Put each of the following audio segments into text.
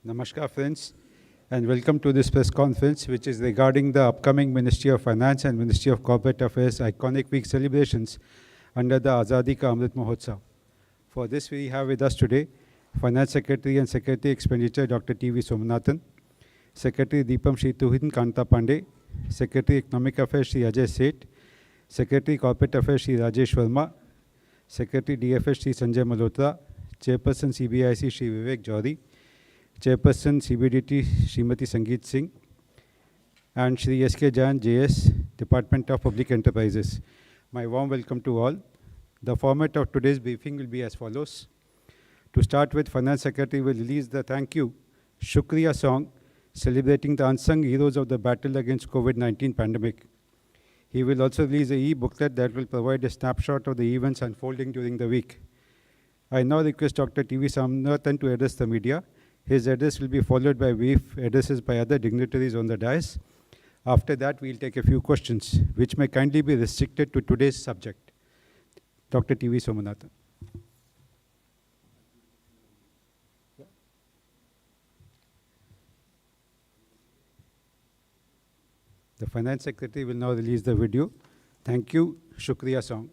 Namaskar friends, and welcome to this press conference which is regarding the upcoming Ministry of Finance and Ministry of Corporate Affairs Iconic Week celebrations under the Azadi ka Amrit Mahotsav. For this we have with us today Finance Secretary and Secretary Expenditure Dr. T.V. Somanathan, Secretary Deepam Shri Tuhin Kanta Pandey, Secretary Economic Affairs Shri Ajay Seth, Secretary Corporate Affairs Shri Rajesh Verma, Secretary DFS Shri Sanjay Malhotra, Chairperson CBIC Shri Vivek Johri, Chairperson CBDT Srimati Sangeet Singh, and Shri S.K. Jain JS, Department of Public Enterprises. My warm welcome to all. The format of today's briefing will be as follows. To start with, Finance Secretary will release the Thank You, Shukriya song celebrating the unsung heroes of the battle against COVID-19 pandemic. He will also release a e-booklet that will provide a snapshot of the events unfolding during the week. I now request Dr. T.V. Somanathan to address the media. His address will be followed by brief addresses by other dignitaries on the dais. After that, we'll take a few questions, which may kindly be restricted to today's subject. Dr. T.V. Somanathan. The Finance Secretary will now release the video. Thank you, Shukriya song.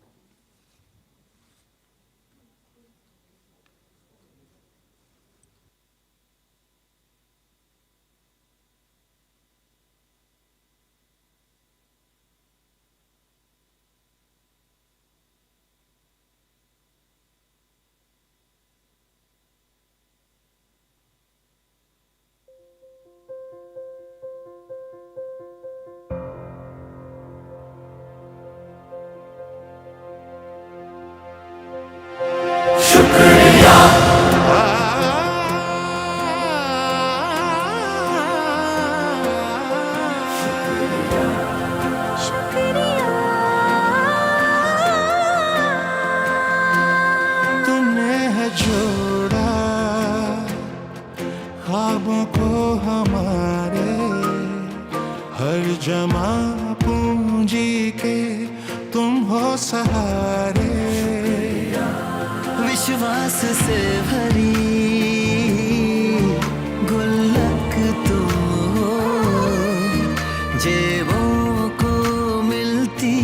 ख्वाबों को हमारे हर जमा पूंजी के तुम हो सहारे विश्वास से भरी गुल्लक तुम हो जेबों को मिलती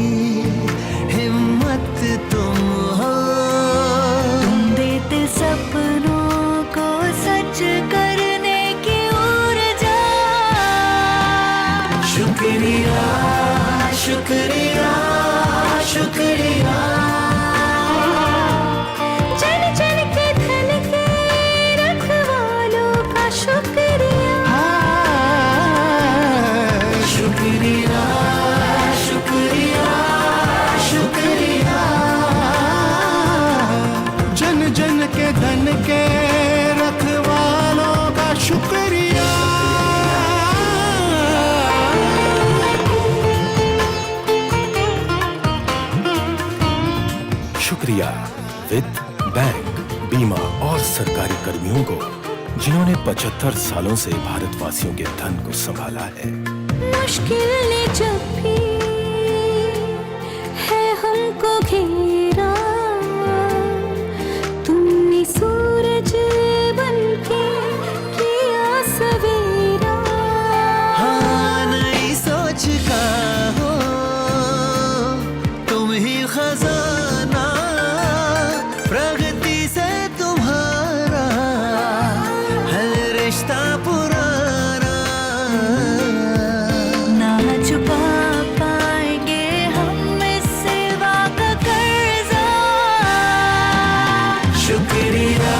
हिम्मत तुम हो तुम देते सपनों को सच करने की ऊर्जा शुक्रिया शुक्रिया शुक्रिया जन जन के धन के रखवालों का शुक्रिया शुक्रिया शुक्रिया शुक्रिया जन जन के धन के रखवालों का शुक्रिया शुक्रिया वित्त, बैंक, बीमा और सरकारी कर्मियों को जिन्होंने 75 सालों से भारतवासियों के धन को संभाला है। मुश्किल ने जब भी है हमको घेरा तुमने सूरज बनके किया सवेरा हाँ नई सोच का हो तुम ही खजाना प्रगति से तुम्हारा है रिश्ता पुराना ना छुपा पाएंगे हम इस सेवा का कर्जा शुक्रिया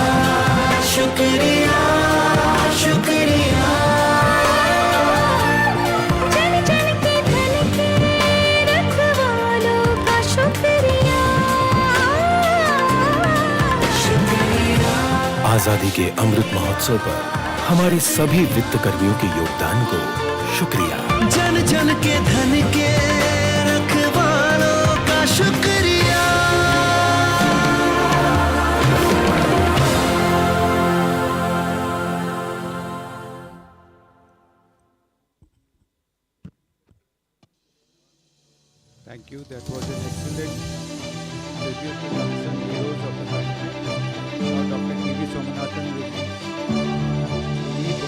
शुक्रिया शुक्रिया जन जन के धन के रखवालों का शुक्रिया आजादी के अमृत महोत्सव पर हमारे सभी वित्त कर्मियों के योगदान को शुक्रिया। जन जन के धन के रखवालों का शुक्रिया Thank you. That was an excellent tribute to the unsung heroes of the country. Now Dr. T.V. Somanathan will read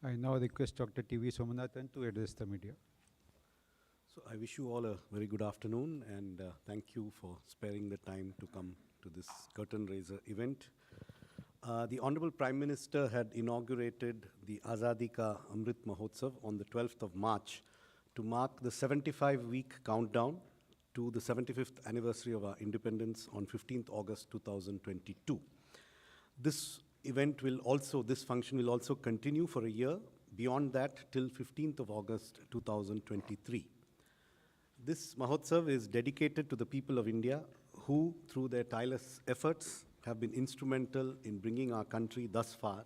I now request Dr. T.V. Somanathan to address the media. So I wish you all a very good afternoon, and thank you for sparing the time to come to this curtain raiser event. The Honorable Prime Minister had inaugurated the Azadi Ka Amrit Mahotsav on the 12th of March to mark the 75-week countdown to the 75th anniversary of our independence on 15th August 2022. This function will also continue for a year, beyond that till 15th of August 2023. This Mahotsav is dedicated to the people of India who, through their tireless efforts, have been instrumental in bringing our country thus far.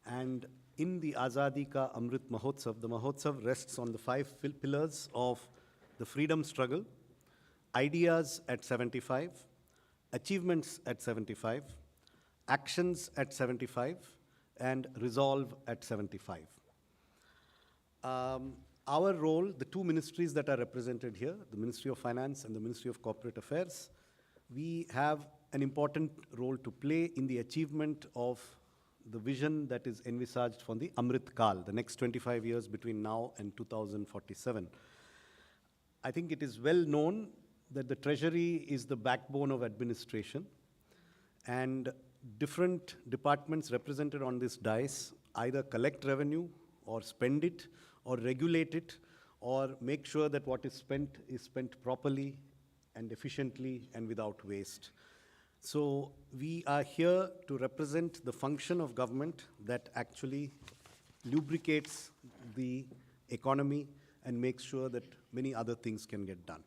And in the Azadi Ka Amrit Mahotsav, the Mahotsav rests on the 5 pillars of the freedom struggle, ideas at 75, achievements at 75, actions at 75, and resolve at 75. Our role, the two ministries that are represented here, the Ministry of Finance and the Ministry of Corporate Affairs, we have an important role to play in the achievement of the vision that is envisaged for the Amrit Kal, the next 25 years between now and 2047. I think it is well known that the Treasury is the backbone of administration, and different departments represented on this dais either collect revenue or spend it or regulate it or make sure that what is spent properly and efficiently and without waste. So we are here to represent the function of government that actually lubricates the economy and makes sure that many other things can get done.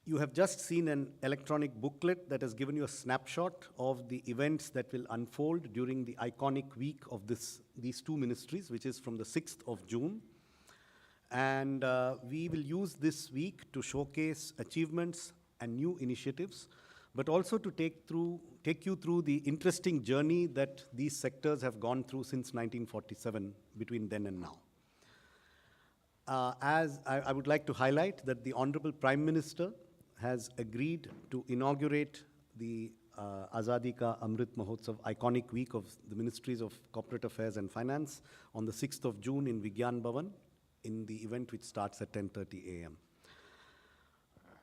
You have just seen an electronic booklet that has given you a snapshot of the events that will unfold during the iconic week of these two ministries, which is from the 6th of June. And we will use this week to showcase achievements and new initiatives, but also to take you through the interesting journey that these sectors have gone through since 1947, between then and now. As I would like to highlight that the Honorable Prime Minister has agreed to inaugurate the Azadi Ka Amrit Mahotsav iconic week of the Ministries of Corporate Affairs and Finance on the 6th of June in Vigyan Bhavan in the event which starts at 10:30 a.m.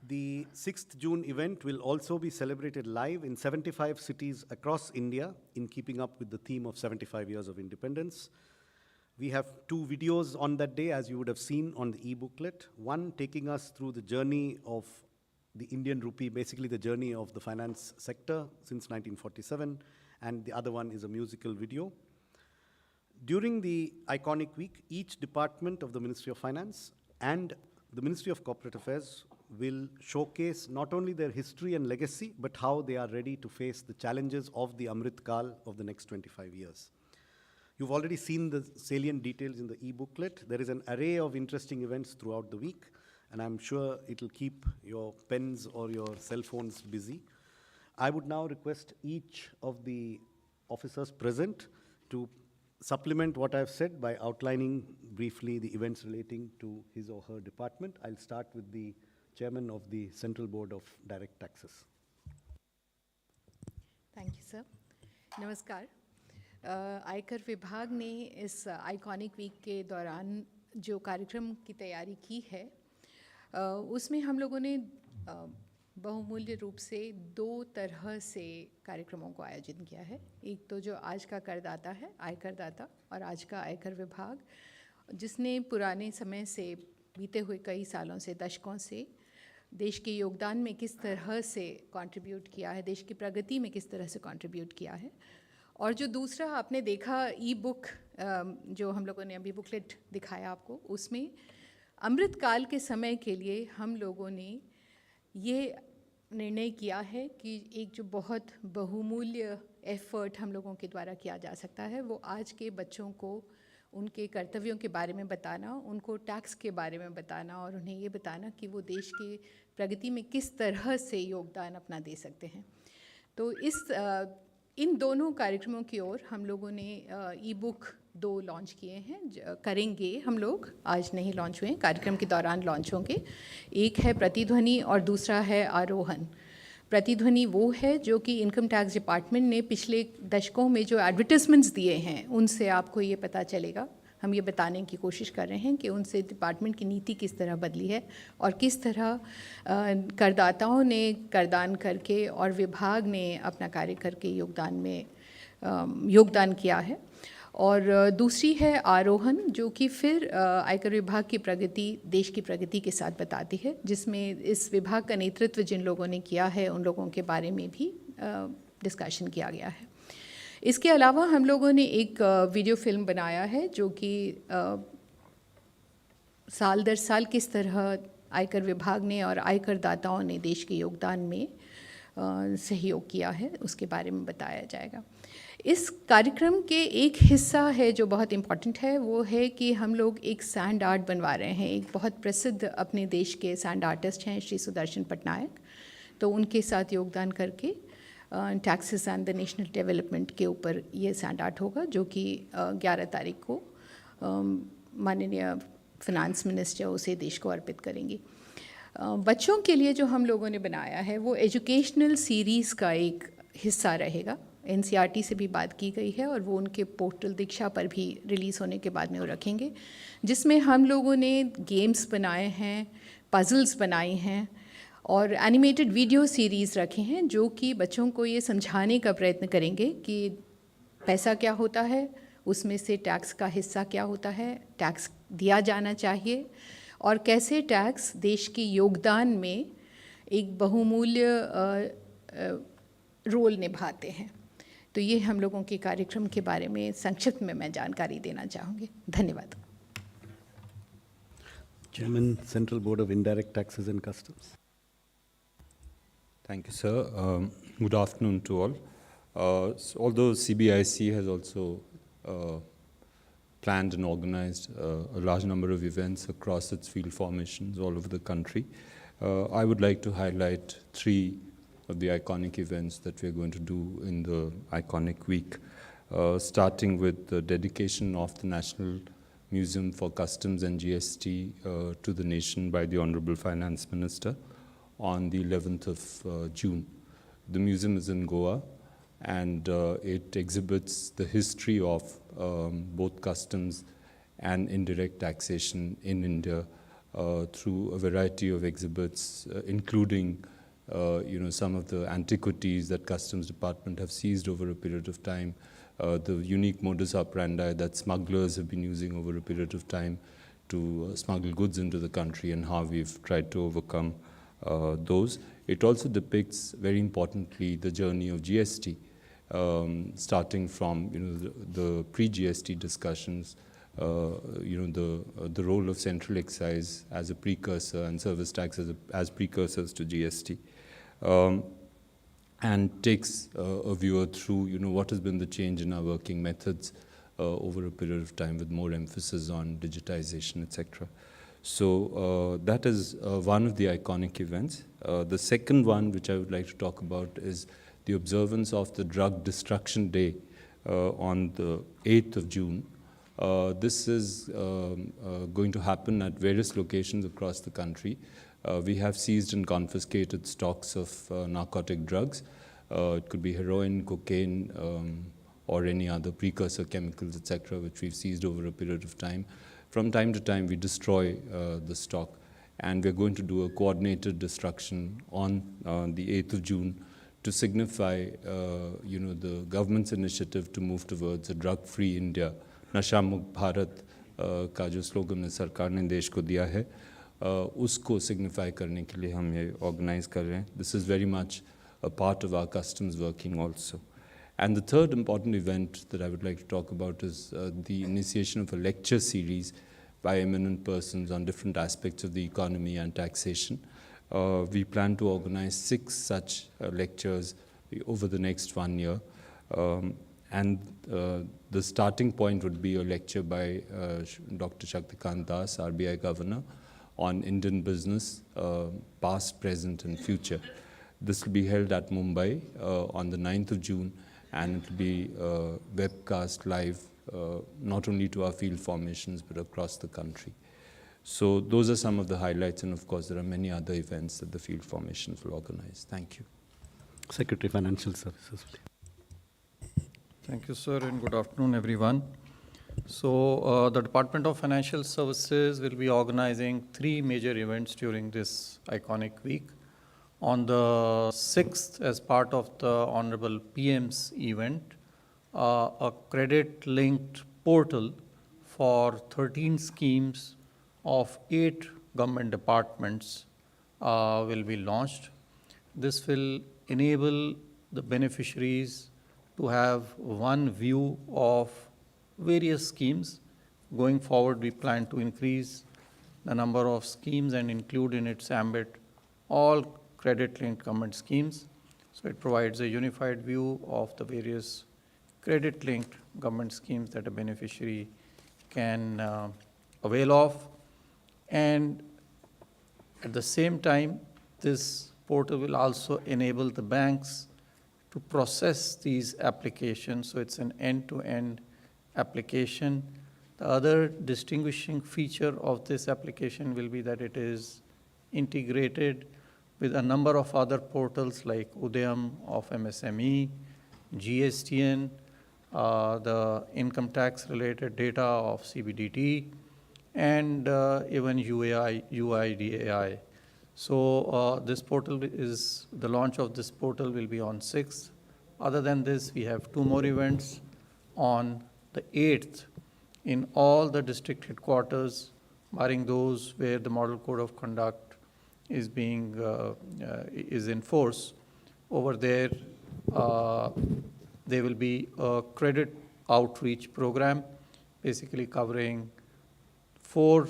The 6th June event will also be celebrated live in 75 cities across India in keeping up with the theme of 75 years of independence. We have 2 videos on that day, as you would have seen on the e-booklet. One taking us through the journey of the Indian rupee, basically the journey of the finance sector since 1947, and the other one is a musical video. During the iconic week, each department of the Ministry of Finance and the Ministry of Corporate Affairs will showcase not only their history and legacy, but how they are ready to face the challenges of the Amrit Kal of the next 25 years. You've already seen the salient details in the e-booklet. There is an array of interesting events throughout the week, and I'm sure it'll keep your pens or your cell phones busy. I would now request each of the officers present to supplement what I've said by outlining briefly the events relating to his or her department. I'll start with the Chairman of the Central Board of Direct Taxes. Thank you sir. नमस्कार। आयकर विभाग ने इस iconic week के दौरान जो कार्यक्रम की तैयारी की है उसमें हम लोगों ने बहुमूल्य रूप से 2 तरह से कार्यक्रमों को आयोजित किया है। एक तो जो आज का करदाता है, आयकरदाता, और आज का आयकर विभाग, जिसने पुराने समय से बीते हुए कई सालों से, दशकों से देश के योगदान में किस तरह से कंट्रीब्यूट किया है, देश की प्रगति में किस तरह से कंट्रीब्यूट किया है। और जो दूसरा आपने देखा ई बुक, जो हम लोगों ने अभी बुकलेट दिखाया आपको, उसमें अमृत काल के समय के लिए हम लोगों ने ये निर्णय किया है कि एक जो बहुत बहुमूल्य एफर्ट हम लोगों के द्वारा किया जा सकता है, वो आज के बच्चों को उनके कर्तव्यों के बारे में बताना, उनको टैक्स के बारे में बताना और उन्हें ये बताना कि वो देश की प्रगति में किस तरह से योगदान अपना दे सकते हैं। तो इन दोनों कार्यक्रमों की ओर हम लोगों ने ई बुक 2 लॉन्च किए हैं, करेंगे हम लोग, आज नहीं लॉन्च हुए, कार्यक्रम के दौरान लॉन्च होंगे। एक है प्रतिध्वनि और दूसरा है आरोहण। प्रतिध्वनि वो है जो कि इनकम टैक्स डिपार्टमेंट ने पिछले दशकों में जो एडवर्टाइजमेंट्स दिए हैं उनसे आपको ये पता चलेगा। हम ये बताने की कोशिश कर रहे हैं कि उनसे डिपार्टमेंट की नीति किस तरह बदली है और किस तरह करदाताओं ने करदान करके और विभाग ने अपना कार्य करके योगदान किया है। और दूसरी है आरोहण, जो कि फिर आयकर विभाग की प्रगति, देश की प्रगति के साथ बताती है, जिसमें इस विभाग का नेतृत्व जिन लोगों ने किया है उन लोगों के बारे में भी डिस्कशन किया गया है। इसके अलावा हम लोगों ने एक वीडियो फिल्म बनाया है जो कि साल दर साल किस तरह आयकर विभाग ने और आयकर दाताओं ने देश के योगदान में सहयोग किया है, उसके बारे में बताया जाएगा। इस कार्यक्रम के एक हिस्सा है जो बहुत इम्पॉर्टेंट है, वो है कि हम लोग एक सैंड आर्ट बनवा रहे हैं। एक बहुत प्रसिद्ध अपने देश के सैंड आर्टिस्ट हैं श्री सुदर्शन पटनायक, तो उनके साथ योगदान करके taxes and the national development के ऊपर ये सैंड आर्ट होगा, जो कि 11 तारीख को माननीय फिनांस मिनिस्टर उसे देश को अर्पित करेंगी। बच्चों के लिए जो हम लोगों ने बनाया है वो एजुकेशनल सीरीज़ का एक हिस्सा रहेगा। NCERT से भी बात की गई है और वो उनके पोर्टल दीक्षा पर भी रिलीज़ होने के बाद में वो रखेंगे, जिसमें हम लोगों ने गेम्स बनाए हैं, पजल्स बनाए हैं और एनिमेटेड वीडियो सीरीज़ रखे हैं, जो कि बच्चों को ये समझाने का प्रयत्न करेंगे कि पैसा क्या होता है, उसमें से टैक्स का हिस्सा क्या होता है, टैक्स दिया जाना चाहिए और कैसे टैक्स देश के योगदान में एक बहुमूल्य रोल निभाते हैं। तो ये हम लोगों के कार्यक्रम के बारे में संक्षिप्त में मैं जानकारी देना चाहूँगी। धन्यवाद। Chairman, Central Board of Indirect Taxes and Customs. Thank you, sir. Good afternoon to all. Although CBIC has also planned and organized a large number of events across its field formations all over the country, I would like to highlight 3 of the iconic events that we are going to do in the Iconic Week, starting with the dedication of the National Museum for Customs and GST to the nation by the Honorable Finance Minister on the 11th of June. The museum is in Goa, and it exhibits the history of both customs and indirect taxation in India through a variety of exhibits, including some of the antiquities that Customs Department have seized over a period of time, the unique modus operandi that smugglers have been using over a period of time to smuggle goods into the country, and how we've tried to overcome those. It also depicts, very importantly, the journey of GST, starting from the pre-GST discussions, the role of central excise as a precursor and service tax as precursors to GST, and takes a viewer through what has been the change in our working methods over a period of time, with more emphasis on digitization, etc. So that is one of the iconic events. The second one, which I would like to talk about, is the observance of the Drug Destruction Day on the 8th of June. This is going to happen at various locations across the country. We have seized and confiscated stocks of narcotic drugs. It could be heroin, cocaine, or any other precursor chemicals, etc., which we've seized over a period of time. From time to time, we destroy the stock, and we're going to do a coordinated destruction on the 8th of June to signify, the government's initiative to move towards a drug-free India. नशा मुक्त भारत का जो slogan सरकार ने देश को दिया है, उसको सिग्निफाई करने के लिए हम ये ऑर्गेनाइज कर रहे हैं. This is very much a part of our customs working also. And the third important event that I would like to talk about is the initiation of a lecture series by eminent persons on different aspects of the economy and taxation. We plan to organize 6 such lectures over the next 1 year. And the starting point would be a lecture by Dr. Shaktikant Das, RBI Governor, on Indian business, past, present, and future. This will be held at Mumbai on the 9th of June, and it will be webcast live, not only to our field formations, but across the country. So those are some of the highlights, and of course there are many other events that the field formations will organize. Thank you. Secretary Financial Services. Thank you, sir, and good afternoon, everyone. So, the Department of Financial Services will be organizing 3 major events during this iconic week. On the 6th, as part of the Honorable PM's event, a credit-linked portal for 13 schemes of 8 government departments will be launched. This will enable the beneficiaries to have one view of various schemes. Going forward, we plan to increase the number of schemes and include in its ambit all credit-linked government schemes. So it provides a unified view of the various credit-linked government schemes that a beneficiary can avail of. And at the same time, this portal will also enable the banks to process these applications. So it's an end-to-end application. The other distinguishing feature of this application will be that it is integrated with a number of other portals like Udayam of MSME, GSTN, the income tax related data of CBDT, and even UIDAI. So this portal is, the launch of this portal will be on 6th. Other than this, we have 2 more events on the 8th in all the district headquarters, barring those where the model code of conduct is being is in force. Over there, there will be a credit outreach program, basically covering 4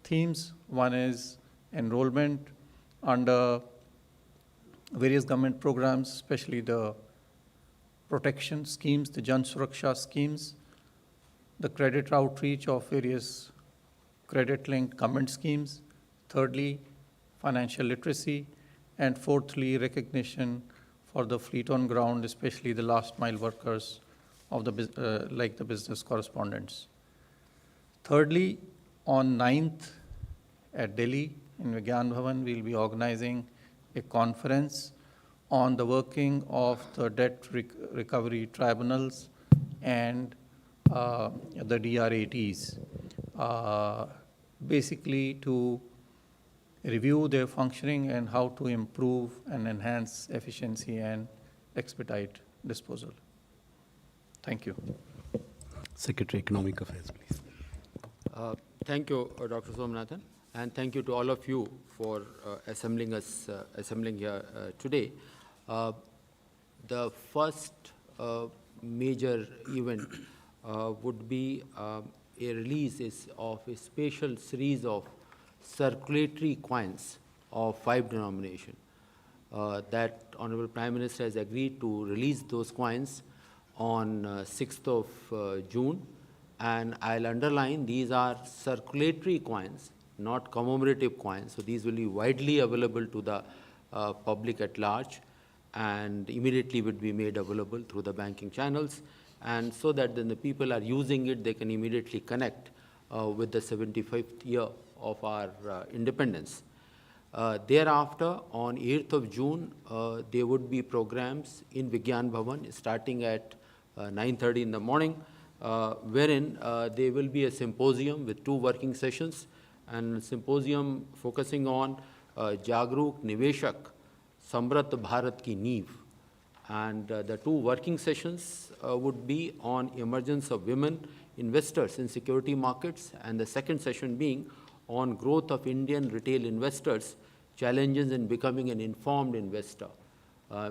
themes. One is enrollment under various government programs, especially the protection schemes, the Jan Suraksha schemes, the credit outreach of various credit-linked government schemes. Thirdly, financial literacy. And fourthly, recognition for the fleet on ground, especially the last mile workers of the like the business correspondents. Thirdly, on 9th at Delhi in Vigyan Bhavan, we'll be organizing a conference on the working of the debt recovery tribunals and the DRATs, basically to review their functioning and how to improve and enhance efficiency and expedite disposal. Thank you. Secretary Economic Affairs, please. Thank you, Dr. Somnathan, and thank you to all of you for assembling here today. The first major event would be a release of a special series of circulatory coins of 5 denomination. That Honorable Prime Minister has agreed to release those coins on 6th of June. And I'll underline, these are circulatory coins, not commemorative coins. So these will be widely available to the public at large and immediately would be made available through the banking channels. And so that then the people are using it, they can immediately connect with the 75th year of our independence. Thereafter, on 8th of June, there would be programs in Vigyan Bhavan starting at 9:30 in the morning, wherein there will be a symposium with 2 working sessions, and symposium focusing on Jagruk Niveshak, Samrat Bharat ki Neev. And the 2 working sessions would be on emergence of women investors in security markets, and the second session being on growth of Indian retail investors, challenges in becoming an informed investor.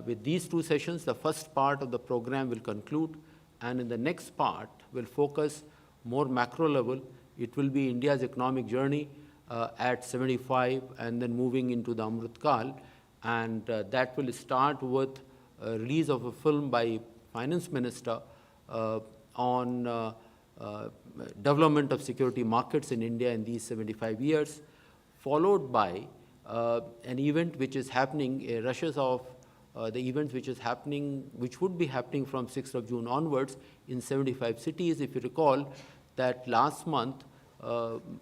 With these 2 sessions, the first part of the program will conclude, and in the next part will focus more macro level. It will be India's economic journey at 75 and then moving into the Amrit Kal, and that will start with a release of a film by Finance Minister on development of security markets in India in these 75 years, followed by an event which is happening, a rushes of the events which is happening, which would be happening from 6th of June onwards in 75 cities. If you recall that last month,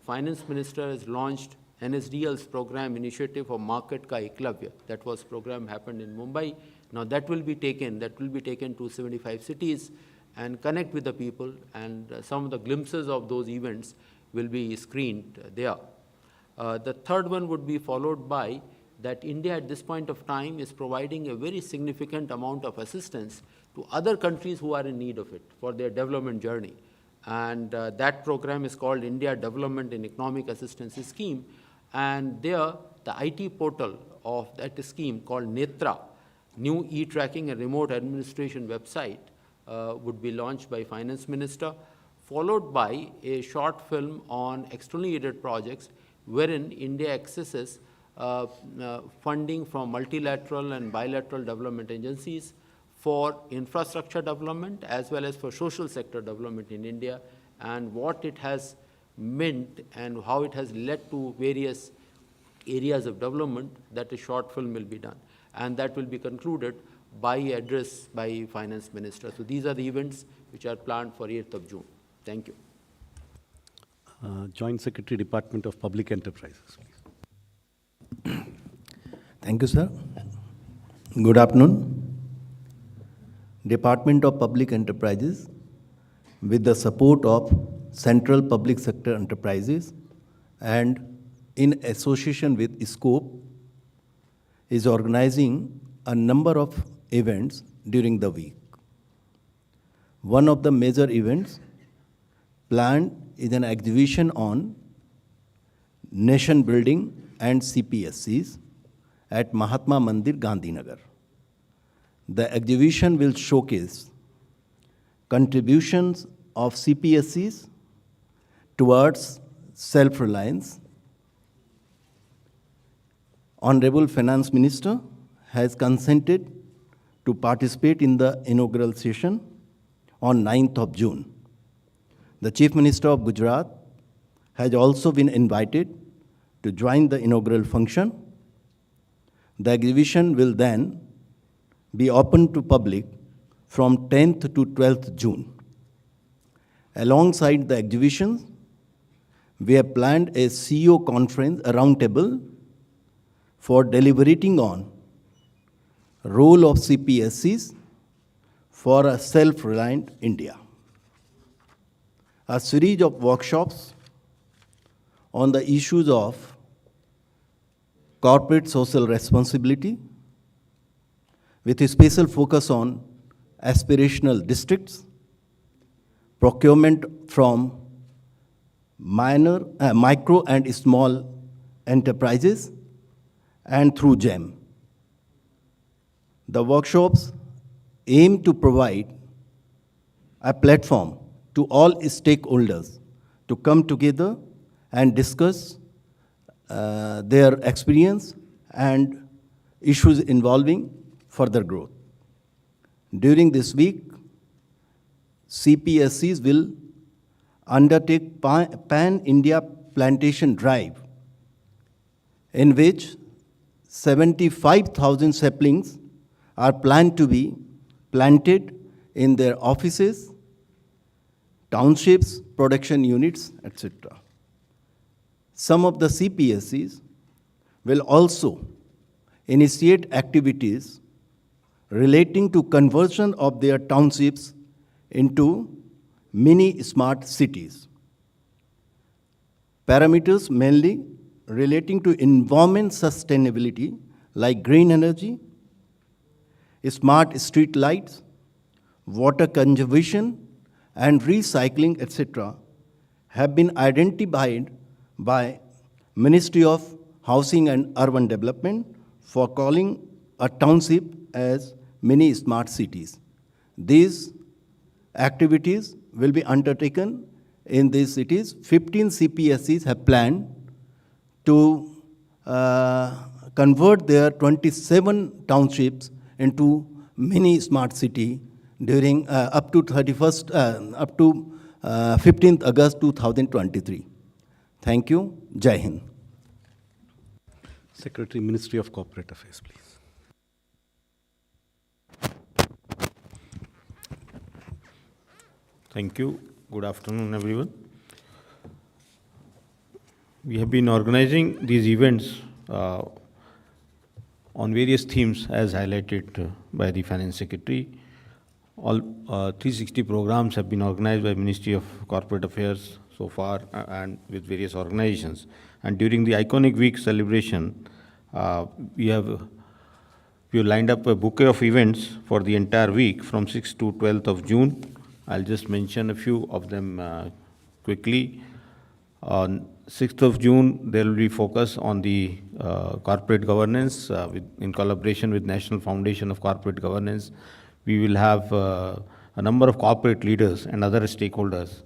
Finance Minister has launched NSDL's program initiative for Market Ka Eklavya. That was program happened in Mumbai, Now that will be taken to 75 cities and connect with the people, and some of the glimpses of those events will be screened there. The third one would be followed by that India at this point of time is providing a very significant amount of assistance to other countries who are in need of it for their development journey. And that program is called India Development and Economic Assistance Scheme. And there, the IT portal of that scheme called Netra, new e-tracking and remote administration website, would be launched by Finance Minister, followed by a short film on externally aided projects wherein India accesses funding from multilateral and bilateral development agencies for infrastructure development as well as for social sector development in India, and what it has meant and how it has led to various areas of development. That a short film will be done, and that will be concluded by address by Finance Minister. So these are the events which are planned for 8th of June. Thank you. Joint Secretary, Department of Public Enterprises, please. Thank you, sir. Good afternoon. Department of Public Enterprises, with the support of Central Public Sector Enterprises and in association with Scope, is organizing a number of events during the week. One of the major events planned is an exhibition on nation building and CPSCs at Mahatma Mandir, Gandhinagar. The exhibition will showcase contributions of CPSCs towards self-reliance. Honorable Finance Minister has consented to participate in the inaugural session on 9th of June. The Chief Minister of Gujarat has also been invited to join the inaugural function. The exhibition will then be open to public from 10th to 12th June. Alongside the exhibition, we have planned a CEO conference, a roundtable, for deliberating on role of CPSCs for a self-reliant India. A series of workshops on the issues of corporate social responsibility, with a special focus on aspirational districts, procurement from micro and small enterprises, and through GEM. The workshops aim to provide a platform to all stakeholders to come together and discuss their experience and issues involving further growth. During this week, CPSCs will undertake Pan-India Plantation Drive, in which 75,000 saplings are planned to be planted in their offices, townships, production units, etc. Some of the CPSCs will also initiate activities relating to conversion of their townships into mini smart cities. Parameters mainly relating to environment sustainability like green energy, smart street lights, water conservation, and recycling, etc., have been identified by Ministry of Housing and Urban Development for calling a township as mini smart cities. These activities will be undertaken in these cities. 15 CPSCs have planned to convert their 27 townships into mini smart city during up to 15th August 2023. Thank you. Jai Hind. Secretary, Ministry of Corporate Affairs, please. Thank you. Good afternoon, everyone. We have been organizing these events on various themes as highlighted by the Finance Secretary. All 360 programs have been organized by Ministry of Corporate Affairs so far and with various organizations. And during the Iconic Week celebration, we have lined up a bouquet of events for the entire week from 6th to 12th of June. I'll just mention a few of them quickly. On 6th of June, there will be focus on the corporate governance in collaboration with National Foundation of Corporate Governance. We will have a number of corporate leaders and other stakeholders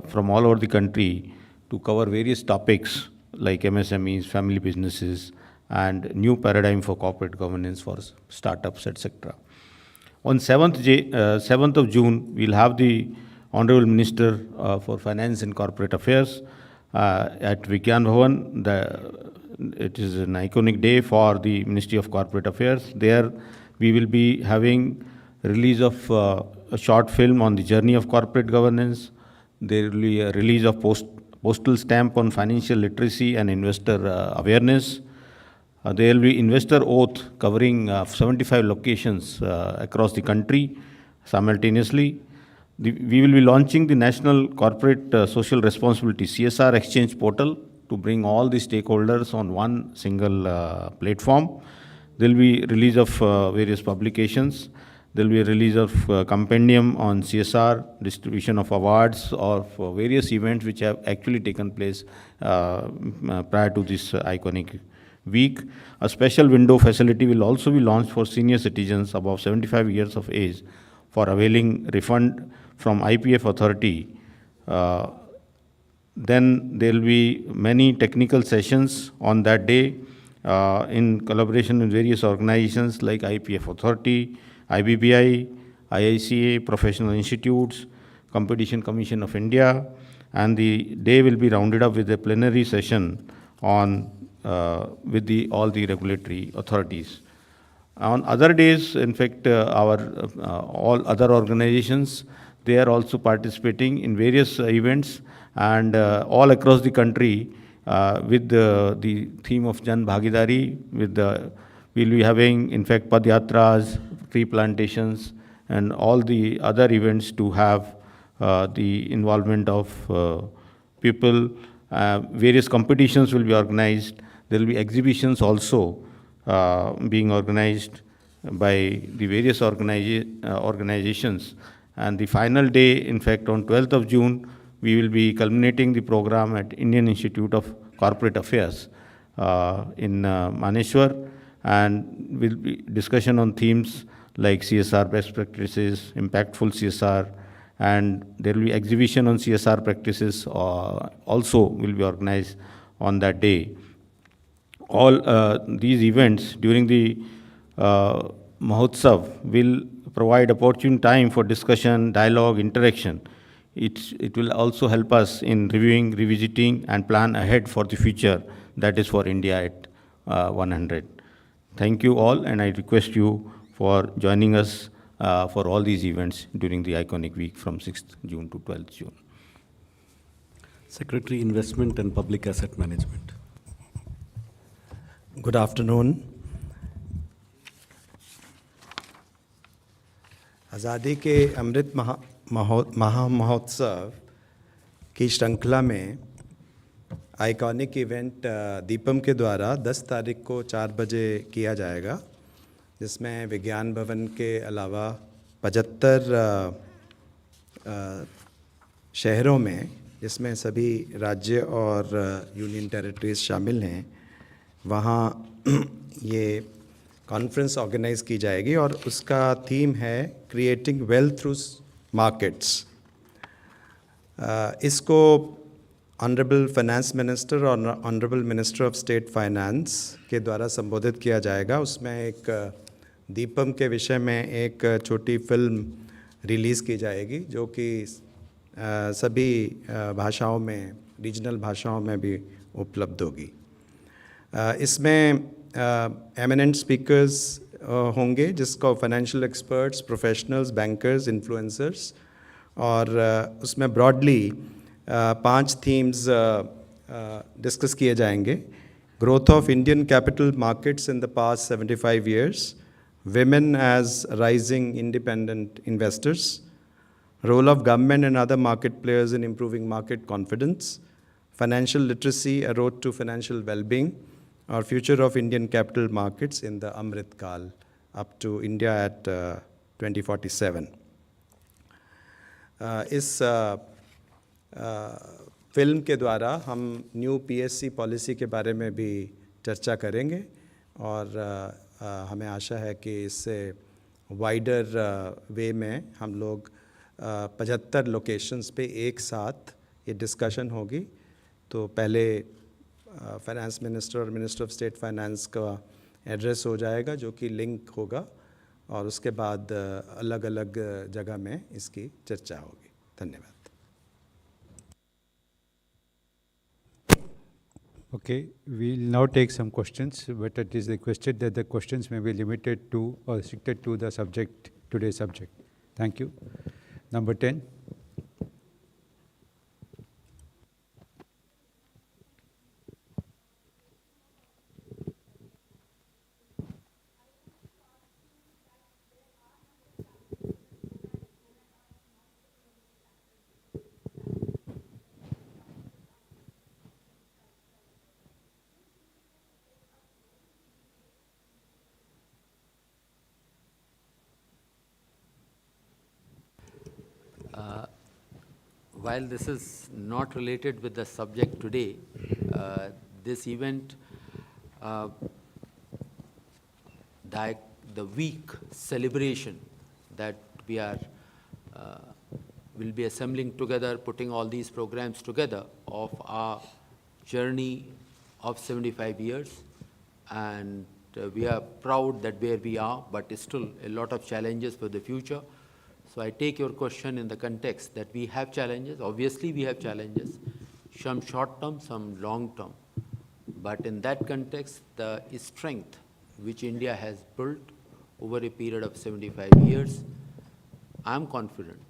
from all over the country to cover various topics like MSMEs, family businesses, and new paradigm for corporate governance for startups, etc. On 7th of June, we'll have the Honorable Minister for Finance and Corporate Affairs at Vigyan Bhavan. It is an iconic day for the Ministry of Corporate Affairs. There, we will be having release of a short film on the journey of corporate governance. There will be a release of postal stamp on financial literacy and investor awareness. There will be investor oath covering 75 locations across the country simultaneously. We will be launching the National Corporate Social Responsibility CSR Exchange Portal to bring all the stakeholders on one single platform. There will be release of various publications. There will be a release of compendium on CSR, distribution of awards or for various events which have actually taken place prior to this iconic week. A special window facility will also be launched for senior citizens above 75 years of age for availing refund from IPF authority. Then there will be many technical sessions on that day in collaboration with various organizations like IPF authority, IBBI, IICA, professional institutes, Competition Commission of India, and the day will be rounded up with a plenary session on with all the regulatory authorities. On other days, in fact, all other organizations, they are also participating in various events and all across the country with the theme of Jan Bhagidari. We'll be having, in fact, Padyatras, tree plantations, and all the other events to have the involvement of people. Various competitions will be organized. There will be exhibitions also being organized by the various organizations. And the final day, in fact, on 12th of June, we will be culminating the program at Indian Institute of Corporate Affairs in Maneshwar, and will be discussion on themes like CSR best practices, impactful CSR, and there will be exhibition on CSR practices also will be organized on that day. All these events during the Mahotsav will provide opportune time for discussion, dialogue, interaction. It will also help us in reviewing, revisiting, and plan ahead for the future, that is for India at 100. Thank you all, and I request you for joining us for all these events during the iconic week from 6th June to 12th June. Secretary, Investment and Public Asset Management. Good afternoon. आज़ादी के अमृत महोत्सव की श्रृंखला में iconic event Deepam के द्वारा 10 तारीख को 4 बजे किया जाएगा, जिसमें विज्ञान भवन के अलावा 75 शहरों में, जिसमें सभी राज्य और यूनियन टेरिटरीज शामिल हैं, वहाँ ये कॉन्फ्रेंस ऑर्गेनाइज की जाएगी और उसका थीम है क्रिएटिंग वेल्थ थ्रू मार्केट्स। इसको ऑनरेबल फाइनेंस मिनिस्टर और honourable minister of state finance के द्वारा संबोधित किया जाएगा। उसमें एक दीपम के विषय में एक छोटी फिल्म रिलीज़ की जाएगी, जो कि सभी भाषाओं में, रीजनल भाषाओं में भी उपलब्ध होगी। इसमें एमिनेंट स्पीकर्स होंगे, जिसको financial experts, professionals, bankers, influencers, और उसमें ब्रॉडली 5 थीम्स डिस्कस किए जाएंगे। growth of Indian capital markets in the past 75 years, women as rising independent investors, role of government and other market players in improving market confidence, financial literacy, a road to financial well-being, or future of Indian capital markets in the Amrit Kal up to India at 2047. इस film के द्वारा हम new PSC policy के बारे में भी चर्चा करेंगे और हमें आशा है कि इससे वाइडर वे में हम लोग 75 लोकेशंस पे एक साथ ये डिस्कशन होगी। तो पहले फाइनेंस मिनिस्टर और मिनिस्टर ऑफ स्टेट फाइनेंस का एड्रेस हो जाएगा जो कि लिंक होगा और उसके बाद अलग अलग जगह में इसकी चर्चा होगी। धन्यवाद। Okay, we'll now take some questions, but it is requested that the questions may be limited to or restricted to the subject, today's subject. Thank you. Number 10. While this is not related with the subject today, this event, the week celebration that we are will be assembling together, putting all these programs together of our journey of 75 years, and we are proud that where we are, but still a lot of challenges for the future. So I take your question in the context that we have challenges. Obviously, we have challenges, some short-term, some long-term. But in that context, the strength which India has built over a period of 75 years, I'm confident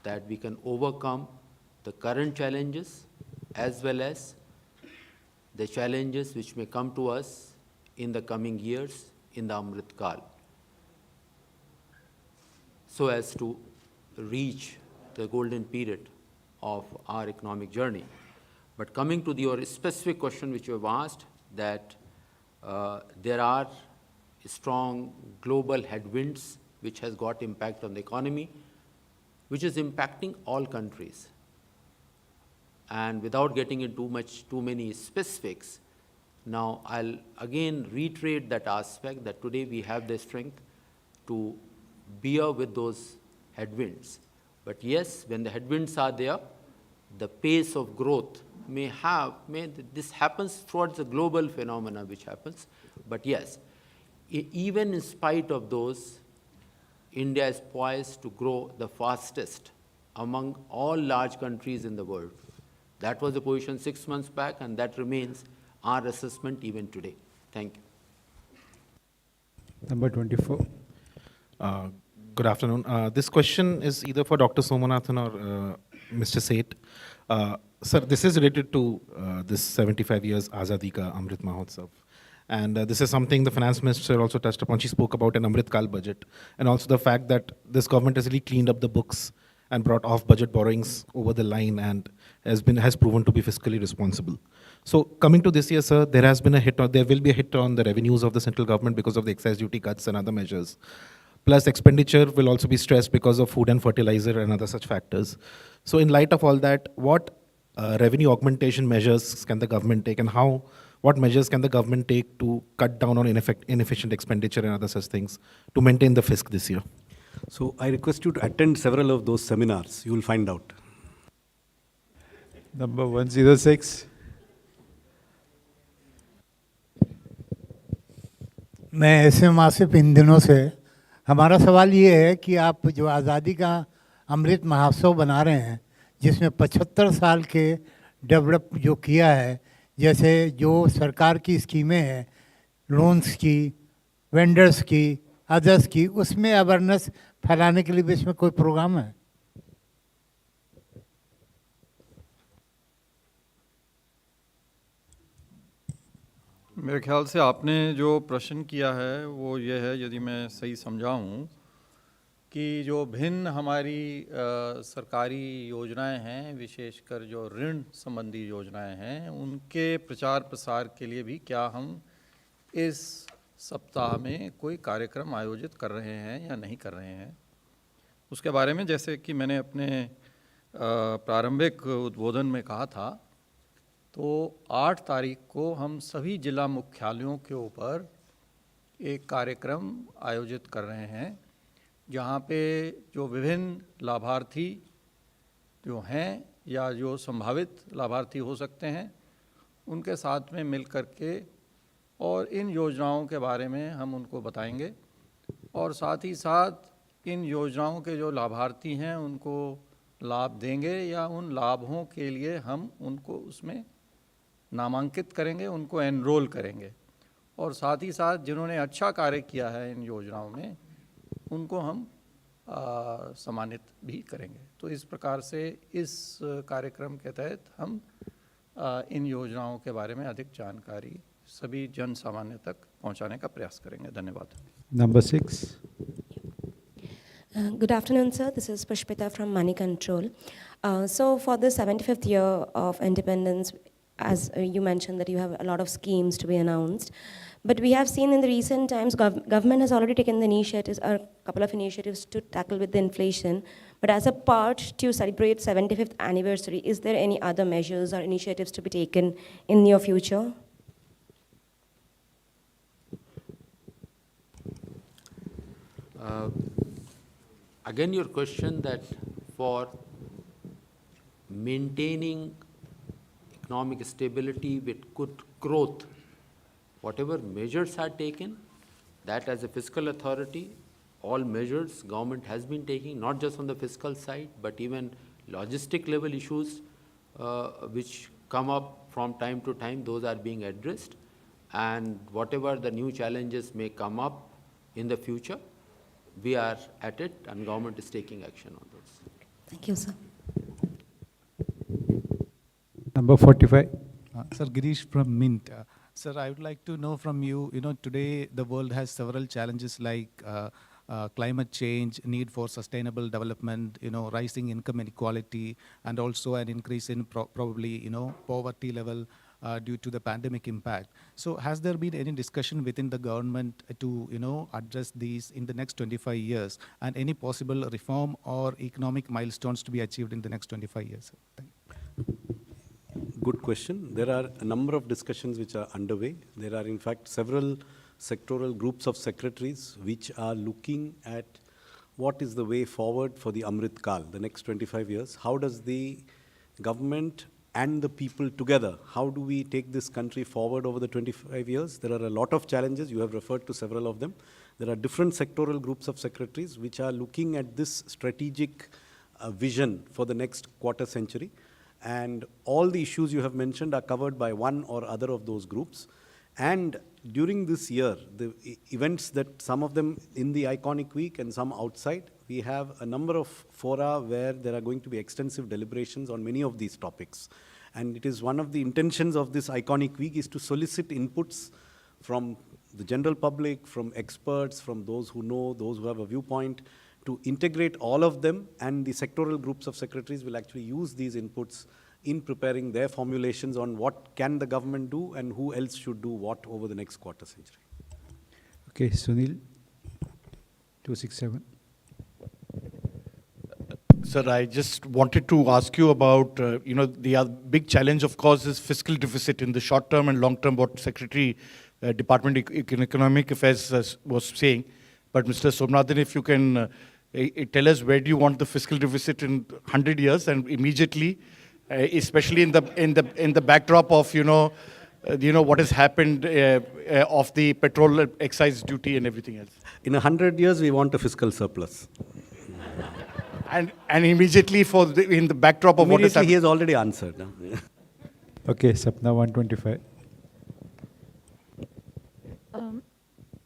that we can overcome the current challenges as well as the challenges which may come to us in the coming years in the Amrit Kal, so as to reach the golden period of our economic journey. But coming to your specific question which you have asked, that there are strong global headwinds which has got impact on the economy, which is impacting all countries. And without getting into too many specifics, now I'll again reiterate that aspect that today we have the strength to bear with those headwinds. But yes, when the headwinds are there, the pace of growth this happens throughout the global phenomena which happens. But yes, even in spite of those, India is poised to grow the fastest among all large countries in the world. That was the position 6 months back, and that remains our assessment even today. Thank you. Number 24. Good afternoon. This question is either for Dr. Somanathan or Mr. Seth. Sir, this is related to this 75 years Azadi Ka Amrit Mahotsav. And this is something the finance minister also touched upon. She spoke about an Amrit Kal budget, and also the fact that this government has really cleaned up the books and brought off-budget borrowings over the line and has proven to be fiscally responsible. So coming to this year, sir, there will be a hit on the revenues of the central government because of the excise duty cuts and other measures. Plus expenditure will also be stressed because of food and fertilizer and other such factors. So in light of all that, what revenue augmentation measures can the government take, and what measures can the government take to cut down on inefficient expenditure and other such things to maintain the fisc this year? So I request you to attend several of those seminars. You will find out. Number 106. मैं ऐसे मासिक इन दिनों से हमारा सवाल ये है कि आप जो आज़ादी का अमृत महोत्सव बना रहे हैं, जिसमें 75 साल के डेवलप जो किया है, जैसे जो सरकार की स्कीमें हैं, लोन्स की, वेंडर्स की, अदर्स की, उसमें अवेयरनेस फैलाने के लिए भी इसमें कोई प्रोग्राम है? मेरे ख्याल से आपने जो प्रश्न किया है वो ये है, यदि मैं सही समझा हूँ, कि जो भिन्न हमारी सरकारी योजनाएं हैं, विशेषकर जो ऋण संबंधी योजनाएं हैं, उनके प्रचार प्रसार के लिए भी क्या हम इस सप्ताह में कोई कार्यक्रम आयोजित कर रहे हैं या नहीं कर रहे हैं। उसके बारे में जैसे कि मैंने अपने प्रारंभिक उद्बोधन में कहा था, तो 8 तारीख को हम सभी जिला मुख्यालयों के ऊपर एक कार्यक्रम आयोजित कर रहे हैं, जहाँ पे जो विभिन्न लाभार्थी जो हैं या जो संभावित लाभार्थी हो सकते हैं, उनके साथ में मिल कर के और इन योजनाओं के बारे में हम उनको बताएंगे, और साथ ही साथ इन योजनाओं के जो लाभार्थी हैं उनको लाभ देंगे या उन लाभों के लिए हम उनको उसमें नामांकित करेंगे, उनको एनरोल करेंगे, और साथ ही साथ जिन्होंने अच्छा कार्य किया है इन योजनाओं में उनको हम सम्मानित भी करेंगे। तो इस प्रकार से इस कार्यक्रम के तहत हम इन योजनाओं के बारे में अधिक जानकारी सभी जन सामान्य तक पहुंचाने का प्रयास करेंगे। धन्यवाद। Number 6. Good afternoon, sir. This is Pushpita from Money Control. So for the 75th year of independence, as you mentioned that you have a lot of schemes to be announced, but we have seen in the recent times government has already taken the initiatives, a couple of initiatives to tackle with the inflation. But as a part to celebrate 75th anniversary, is there any other measures or initiatives to be taken in near future? Again, your question that for maintaining economic stability with good growth, whatever measures are taken, that as a fiscal authority, all measures government has been taking, not just on the fiscal side, but even logistic level issues which come up from time to time, those are being addressed. And whatever the new challenges may come up in the future, we are at it and government is taking action on those. Thank you, sir. Number 45. Sir, Girish from Mint. Sir, I would like to know from you, today the world has several challenges like climate change, need for sustainable development, rising income inequality, and also an increase in probably, poverty level due to the pandemic impact. So has there been any discussion within the government to, address these in the next 25 years and any possible reform or economic milestones to be achieved in the next 25 years? Thank you. Good question. There are a number of discussions which are underway. There are in fact several sectoral groups of secretaries which are looking at what is the way forward for the Amrit Kal, the next 25 years. How does the government and the people together, how do we take this country forward over the 25 years? There are a lot of challenges. You have referred to several of them. There are different sectoral groups of secretaries which are looking at this strategic vision for the next quarter century. And all the issues you have mentioned are covered by one or other of those groups. And during this year, the events that some of them in the Iconic Week and some outside, we have a number of fora where there are going to be extensive deliberations on many of these topics. And it is one of the intentions of this Iconic Week is to solicit inputs from the general public, from experts, from those who know, those who have a viewpoint, to integrate all of them, and the sectoral groups of secretaries will actually use these inputs in preparing their formulations on what can the government do and who else should do what over the next quarter century. Okay, Sunil, 267. Sir, I just wanted to ask you about, the big challenge, of course, is fiscal deficit in the short term and long term, what Secretary, Department of Economic Affairs was saying. But Mr. Somnathan, if you can tell us where do you want the fiscal deficit in 100 years and immediately, especially in the backdrop of, what has happened of the petrol excise duty and everything else. In 100 years, we want a fiscal surplus. And immediately in the backdrop of what has happened. He has already answered. No? Okay, Sapna 125.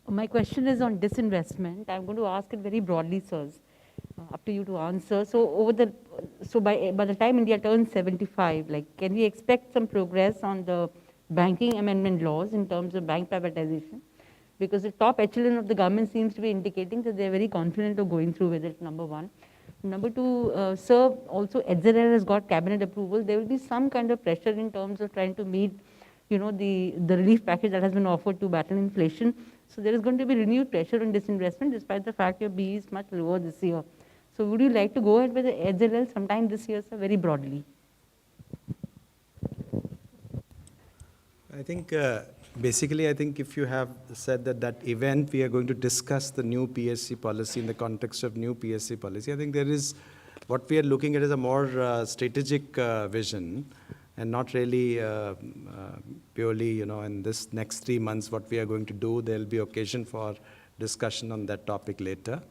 My question is on disinvestment. I'm going to ask it very broadly, sirs. Up to you to answer. So by the time India turns 75, can we expect some progress on the banking amendment laws in terms of bank privatization, because the top echelon of the government seems to be indicating that they're very confident of going through with it, number one. Number two, sir, also HZL has got cabinet approval. There will be some kind of pressure in terms of trying to meet, you know, the relief package that has been offered to battle inflation. So there is going to be renewed pressure on disinvestment despite the fact your BE is much lower this year. So would you like to go ahead with the HZL sometime this year, sir, very broadly? I think basically, I think if you have said that event, we are going to discuss the new PSC policy in the context of new PSC policy. I think there is, what we are looking at is a more strategic vision and not really purely, you know, in this next 3 months, what we are going to do. There will be occasion for discussion on that topic later.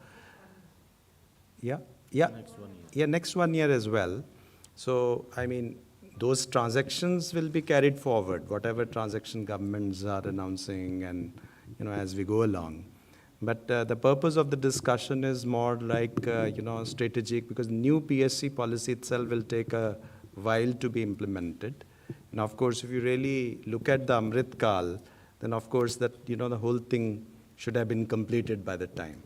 Yeah, yeah, next 1 year as well. So, I mean, those transactions will be carried forward, whatever transaction governments are announcing and, you know, as we go along. But the purpose of the discussion is more like, you know, strategic, because new PSC policy itself will take a while to be implemented. And of course, if you really look at the Amrit Kal, then of course that, you know, the whole thing should have been completed by the time.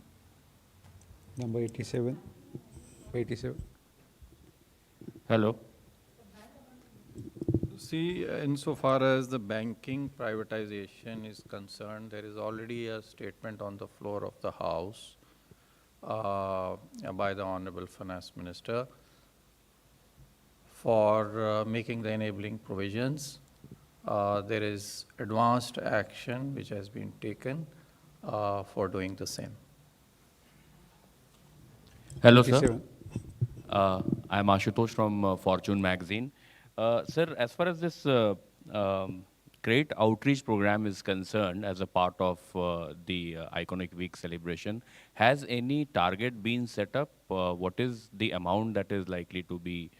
Number 87. 87. Hello. See, insofar as the banking privatization is concerned, there is already a statement on the floor of the House by the Honorable Finance Minister for making the enabling provisions. There is advanced action which has been taken for doing the same. Hello, sir. I'm Ashutosh from Fortune magazine. Sir, as far as this great outreach program is concerned as a part of the Iconic Week celebration, has any target been set up? What is the amount that is likely to be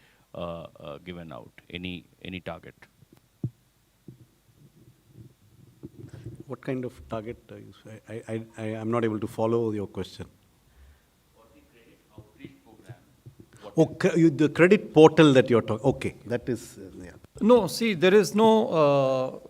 given out? Any target? What kind of target? I am not able to follow your question. Oh, the credit portal that you're talking. Okay, that is. Yeah. No, see, there is no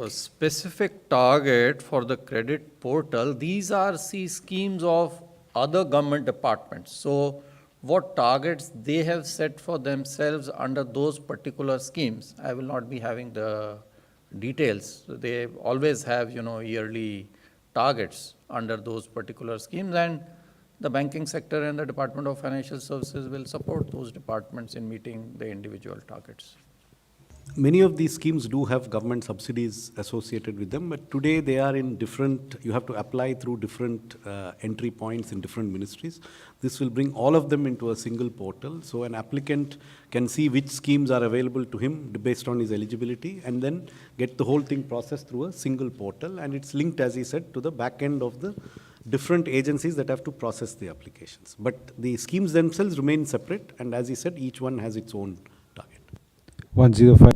specific target for the credit portal. These are schemes of other government departments. So, what targets they have set for themselves under those particular schemes, I will not be having the details. They always have, you know, yearly targets under those particular schemes, and the banking sector and the Department of Financial Services will support those departments in meeting the individual targets. Many of these schemes do have government subsidies associated with them, but today they are in different, you have to apply through different entry points in different ministries. This will bring all of them into a single portal, so an applicant can see which schemes are available to him based on his eligibility, and then get the whole thing processed through a single portal, and it's linked, as he said, to the back end of the different agencies that have to process the applications. But the schemes themselves remain separate, and as he said, each one has its own target. 105.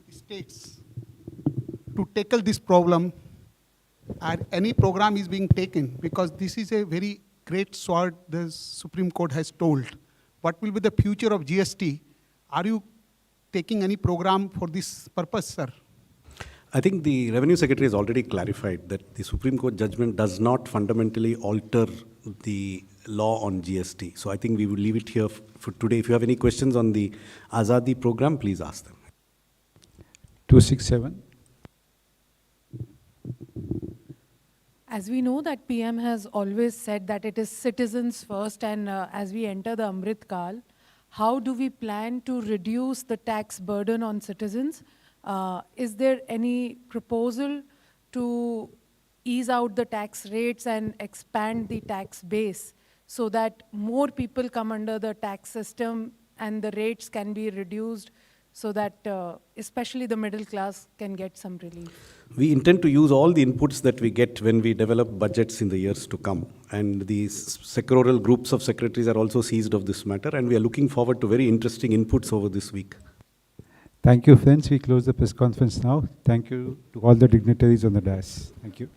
States to tackle this problem, and any program is being taken, because this is a very great sword the Supreme Court has told. What will be the future of GST? Are you taking any program for this purpose, sir? I think the Revenue Secretary has already clarified that the Supreme Court judgment does not fundamentally alter the law on GST. So I think we will leave it here for today. If you have any questions on the Azadi program, please ask them. 267. As we know that PM has always said that it is citizens first, and as we enter the Amrit Kal, how do we plan to reduce the tax burden on citizens? Is there any proposal to ease out the tax rates and expand the tax base so that more people come under the tax system and the rates can be reduced so that especially the middle class can get some relief? We intend to use all the inputs that we get when we develop budgets in the years to come. And these sectoral groups of secretaries are also seized of this matter, and we are looking forward to very interesting inputs over this week. Thank you, friends. We close the press conference now. Thank you to all the dignitaries on the dais. Thank you.